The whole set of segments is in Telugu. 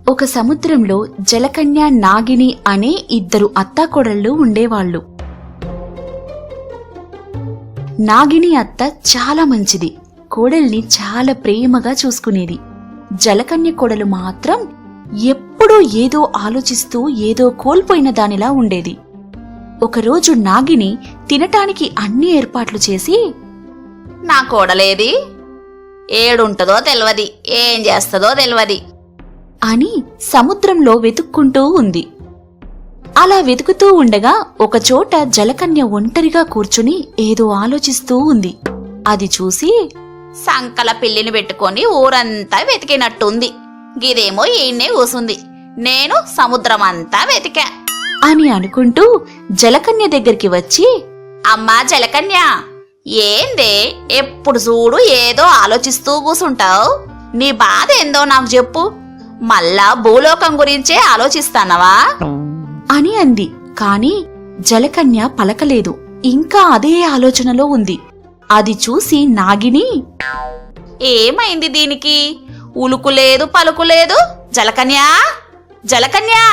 ఒక సముద్రంలో జలకన్య, నాగిని అనే ఇద్దరు అత్తాకోడళ్ళు ఉండేవాళ్లు. నాగిని అత్త చాలా మంచిది. కోడల్ని చాలా ప్రేమగా చూసుకునేది. జలకన్య కోడలు మాత్రం ఎప్పుడూ ఏదో ఆలోచిస్తూ ఏదో కోల్పోయిన దానిలా ఉండేది. ఒకరోజు నాగిని తినటానికి అన్ని ఏర్పాట్లు చేసి, నా కోడలేది, ఏడుంటదో తెల్వది, ఏం చేస్తదో తెల్వది అని సముద్రంలో వెతుక్కుంటూ ఉంది. అలా వెతుకుతూ ఉండగా ఒకచోట జలకన్య ఒంటరిగా కూర్చుని ఏదో ఆలోచిస్తూ ఉంది. అది చూసి, సంకల పిల్లిని పెట్టుకొని ఊరంతా వెతికినట్టుంది, గిదేమో ఈయన్నే కూసుంది, నేను సముద్రమంతా వెతికా అని అనుకుంటూ జలకన్య దగ్గరికి వచ్చి, అమ్మా జలకన్య, ఏందే ఎప్పుడు చూడు ఏదో ఆలోచిస్తూ కూసుంటావు? నీ బాధ ఏందో నాకు చెప్పు, మళ్ళా భూలోకం గురించే ఆలోచిస్తానవా అని అంది. కాని జలకన్య పలకలేదు. ఇంకా అదే ఆలోచనలో ఉంది. అది చూసి నాగిని, ఏమైంది దీనికి? ఉలుకులేదు పలుకులేదు, జలకన్యా జలకన్యా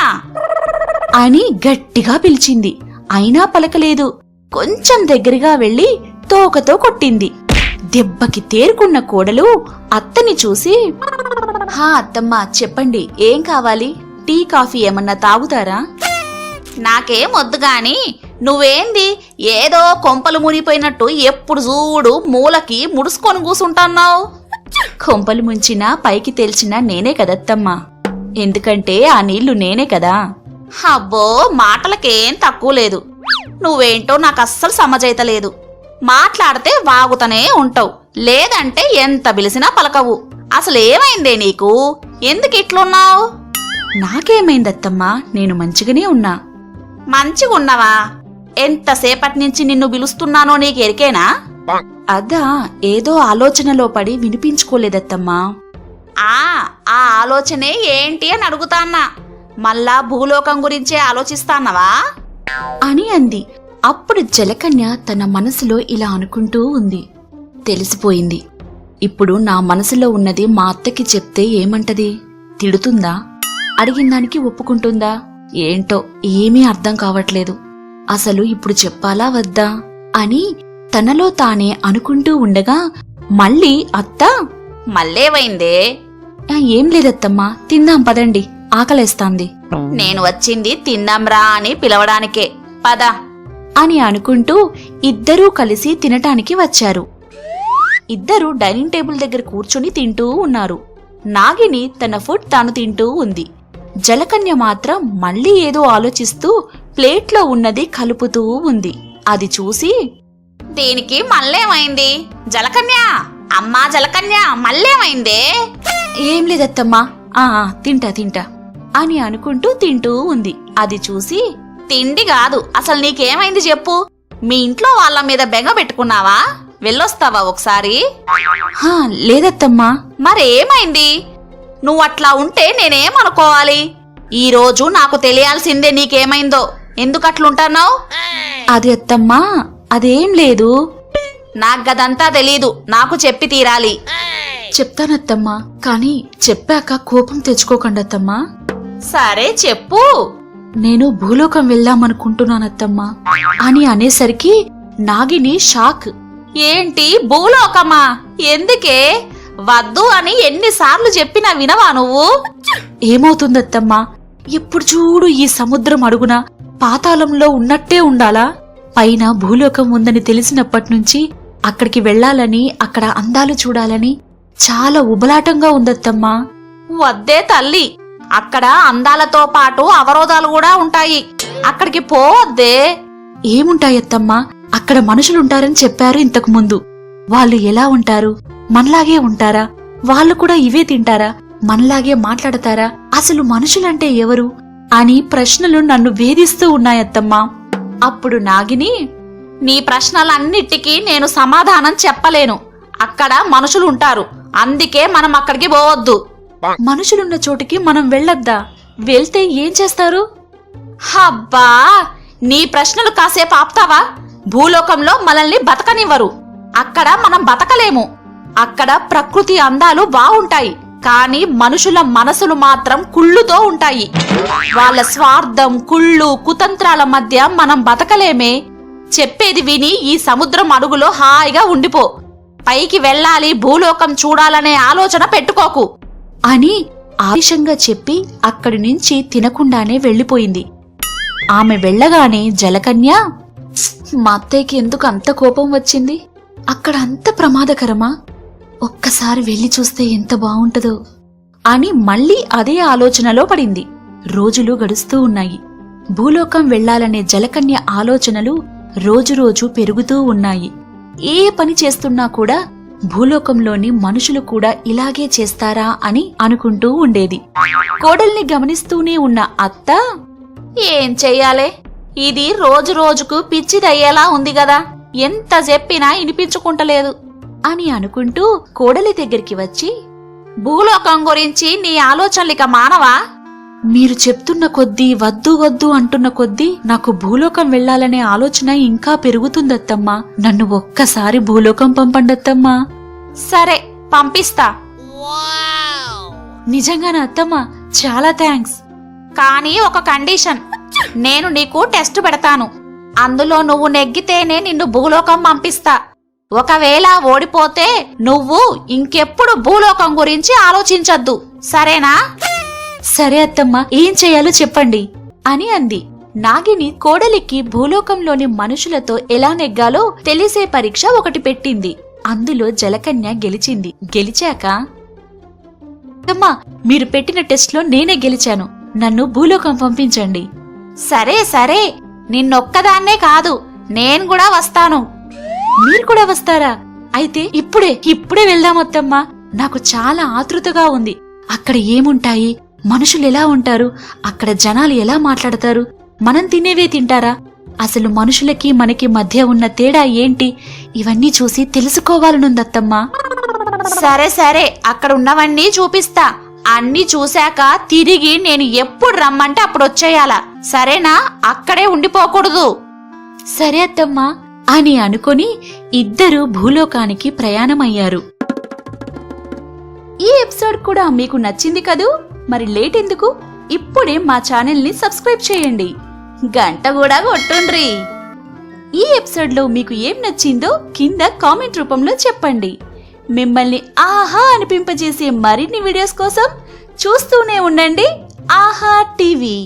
అని గట్టిగా పిలిచింది. అయినా పలకలేదు. కొంచెం దగ్గరగా వెళ్లి తోకతో కొట్టింది. దెబ్బకి తేరుకున్న కోడలు అత్తని చూసి, హా అత్తమ్మా, చెప్పండి, ఏం కావాలి? టీ, కాఫీ ఏమన్నా తాగుతారా? నాకేం వద్దు గాని నువ్వేంది ఏదో కొంపలు మునిపోయినట్టు ఎప్పుడు చూడు మూలకి ముడుసుకొని కూసుంటున్నావు? కొంపలు ముంచినా పైకి తేల్చినా నేనే కదత్తమ్మా. ఎందుకంటే ఆ నీళ్లు నేనే కదా. అబ్బో, మాటలకేం తక్కువ లేదు. నువ్వేంటో నాకు అస్సలు సమజైతలేదు. మాట్లాడితే వాగుతనే ఉంటావు, లేదంటే ఎంత పిలిసినా పలకవు. అసలేమైందే నీకు? ఎందుకిట్లున్నావు? నాకేమైందత్తమ్మా, నేను మంచిగానే ఉన్నా. మంచిగున్నవా? ఎంతసేపటి నుంచి నిన్ను పిలుస్తున్నానో నీకెరికేనా? అదా, ఏదో ఆలోచనలో పడి వినిపించుకోలేదత్తమ్మా. ఆ ఆలోచనే ఏంటి అని అడుగుతాన్నా. మళ్ళా భూలోకం గురించే ఆలోచిస్తాన్నవా అని అంది. అప్పుడు జలకన్య తన మనసులో ఇలా అనుకుంటూ ఉంది. తెలిసిపోయింది. ఇప్పుడు నా మనసులో ఉన్నది మా అత్తకి చెప్తే ఏమంటది? తిడుతుందా? అడిగిందానికి ఒప్పుకుంటుందా? ఏంటో ఏమీ అర్థం కావట్లేదు. అసలు ఇప్పుడు చెప్పాలా వద్దా అని తనలో తానే అనుకుంటూ ఉండగా మళ్ళీ అత్త, మళ్ళేవైందే? ఏం లేదత్తమ్మా, తిందాం పదండి, ఆకలేస్తాంది. నేను వచ్చింది తిందాంరా అని పిలవడానికే, పద అని అనుకుంటూ ఇద్దరూ కలిసి తినటానికి వచ్చారు. ఇద్దరూ డైనింగ్ టేబుల్ దగ్గర కూర్చుని తింటూ ఉన్నారు. నాగిని తన ఫుడ్ తాను తింటూ ఉంది. జలకన్య మాత్రం మళ్ళీ ఏదో ఆలోచిస్తూ ప్లేట్లో ఉన్నది కలుపుతూ ఉంది. అది చూసి, దీనికి మళ్ళేమైంది? జలకన్యా, అమ్మా జలకన్యా, మళ్ళేమైందే? ఏం లేదత్తమ్మా, తింటా తింటా అని అనుకుంటూ తింటూ ఉంది. అది చూసి, తిండి కాదు, అసలు నీకేమైంది చెప్పు. మీ ఇంట్లో వాళ్ళ మీద బెంగ పెట్టుకున్నావా? వెళ్ళొస్తావా ఒకసారి? లేదత్తమ్మా. మరేమైంది? నువ్వట్లా ఉంటే నేనేమనుకోవాలి? ఈరోజు నాకు తెలియాల్సిందే నీకేమైందో. ఎందుకట్లుంటున్నావు? అది అత్తమ్మా, అదేం లేదు. నాకు గదంతా తెలీదు, నాకు చెప్పి తీరాలి. చెప్తానత్తమ్మా, కానీ చెప్పాక కోపం తెచ్చుకోకండత్తమ్మా. సరే చెప్పు. నేను భూలోకం వెళ్దామనుకుంటున్నానత్తమ్మా అని అనేసరికి నాగిని షాక్. ఏంటి భూలోకమా? ఎందుకే? వద్దు అని ఎన్నిసార్లు చెప్పినా వినవా నువ్వు? ఏమవుతుందత్తమ్మా, ఎప్పుడు చూడు ఈ సముద్రం అడుగున పాతాళంలో ఉన్నట్టే ఉండాలా? పైన భూలోకం ఉందని తెలిసినప్పటినుంచి అక్కడికి వెళ్లాలని, అక్కడ అందాలు చూడాలని చాలా ఉబలాటంగా ఉందత్తమ్మా. వద్దే తల్లి, అక్కడ అందాలతో పాటు అవరోధాలు కూడా ఉంటాయి. అక్కడికి పోవద్దే. ఏముంటాయత్తమ్మా, అక్కడ మనుషులుంటారని చెప్పారు ఇంతకు ముందు. వాళ్ళు ఎలా ఉంటారు? మనలాగే ఉంటారా? వాళ్ళు కూడా ఇవే తింటారా? మనలాగే మాట్లాడతారా? అసలు మనుషులంటే ఎవరు అని ప్రశ్నలు నన్ను వేధిస్తూ ఉన్నాయత్తమ్మా. అప్పుడు నాగిని, నీ ప్రశ్నలన్నిటికీ నేను సమాధానం చెప్పలేను. అక్కడ మనుషులుంటారు, అందుకే మనం అక్కడికి పోవద్దు. మనుషులున్న చోటికి మనం వెళ్ళొద్దా? వెళ్తే ఏం చేస్తారు? హబ్బా, నీ ప్రశ్నలు కాసేపు ఆపుతావా? భూలోకంలో మనల్ని బతకనివ్వరు. అక్కడ మనం బతకలేము. అక్కడ ప్రకృతి అందాలు బాగుంటాయి, కానీ మనుషుల మనసులు మాత్రం కుళ్ళుతో ఉంటాయి. వాళ్ళ స్వార్థం, కుళ్ళు, కుతంత్రాల మధ్య మనం బతకలేమే. చెప్పేది విని ఈ సముద్రం అడుగులో హాయిగా ఉండిపో. పైకి వెళ్ళాలి, భూలోకం చూడాలనే ఆలోచన పెట్టుకోకు అని ఆవేశంగా చెప్పి అక్కడి నుంచి తినకుండానే వెళ్ళిపోయింది. ఆమె వెళ్ళగానే జలకన్య, మా అత్తయ్యకి ఎందుకు అంత కోపం వచ్చింది? అక్కడ అంత ప్రమాదకరమా? ఒక్కసారి వెళ్లి చూస్తే ఎంత బావుంటదో అని మళ్లీ అదే ఆలోచనలో పడింది. రోజులు గడుస్తూ ఉన్నాయి. భూలోకం వెళ్లాలనే జలకన్య ఆలోచనలు రోజురోజు పెరుగుతూ ఉన్నాయి. ఏ పని చేస్తున్నా కూడా భూలోకంలోని మనుషులు కూడా ఇలాగే చేస్తారా అని అనుకుంటూ ఉండేది. కోడల్ని గమనిస్తూనే ఉన్న అత్త, ఏం చెయ్యాలే, ఇది రోజు రోజుకు పిచ్చిదయ్యేలా ఉంది గదా, ఎంత చెప్పినా వినిపించుకుంటలేదు అని అనుకుంటూ కోడలి దగ్గరికి వచ్చి, భూలోకం గురించి నీ ఆలోచనలిక మానవా? మీరు చెప్తున్న కొద్దీ, వద్దు వద్దు అంటున్న కొద్దీ నాకు భూలోకం వెళ్లాలనే ఆలోచన ఇంకా పెరుగుతుందత్తమ్మా. నన్ను ఒక్కసారి భూలోకం పంపండత్తమ్మా. సరే, పంపిస్తా. నిజంగానా అత్తమ్మా? చాలా థ్యాంక్స్. కానీ ఒక కండిషన్. నేను నీకు టెస్ట్ పెడతాను. అందులో నువ్వు నెగ్గితేనే నిన్ను భూలోకం పంపిస్తా. ఒకవేళ ఓడిపోతే నువ్వు ఇంకెప్పుడు భూలోకం గురించి ఆలోచించొద్దు, సరేనా? సరే అత్తమ్మా, ఏం చెయ్యాలో చెప్పండి అని అంది. నాగిని కోడలికి భూలోకంలోని మనుషులతో ఎలా నెగ్గాలో తెలిసే పరీక్ష ఒకటి పెట్టింది. అందులో జలకన్య గెలిచింది. గెలిచాక, అత్తమ్మా, మీరు పెట్టిన టెస్ట్లో నేనే గెలిచాను, నన్ను భూలోకం పంపించండి. సరే సరే, నిన్నొక్కదాన్నే కాదు, నేను కూడా వస్తాను. మీరు కూడా వస్తారా? అయితే ఇప్పుడే వెళ్దామత్తమ్మా. నాకు చాలా ఆతృతగా ఉంది. అక్కడ ఏముంటాయి, మనుషులు ఎలా ఉంటారు, అక్కడ జనాలు ఎలా మాట్లాడతారు, మనం తినేవే తింటారా, అసలు మనుషులకి మనకి మధ్య ఉన్న తేడా ఏంటి, ఇవన్నీ చూసి తెలుసుకోవాలనుందత్తమ్మా. సరే సరే, అక్కడ ఉన్నవన్నీ చూపిస్తా. అన్నీ చూశాక తిరిగి నేను ఎప్పుడు రమ్మంటే అప్పుడు వచ్చేయాలా, సరేనా? అక్కడే ఉండిపోకూడదు. సరే అత్తమ్మా అని అనుకొని ఇద్దరూ భూలోకానికి ప్రయాణమయ్యారు. ఈ ఎపిసోడ్ కూడా మీకు నచ్చింది కదూ? మరి లేట్ ఎందుకు? ఇప్పుడే మా ఛానల్ని సబ్స్క్రైబ్ చేయండి, గంట కూడా కొట్టుండ్రి. ఈ ఎపిసోడ్లో మీకు ఏం నచ్చిందో కింద కామెంట్ రూపంలో చెప్పండి. మిమ్మల్ని ఆహా అనిపింపజేసే మరిన్ని వీడియోస్ కోసం చూస్తూనే ఉండండి ఆహా టీవీ.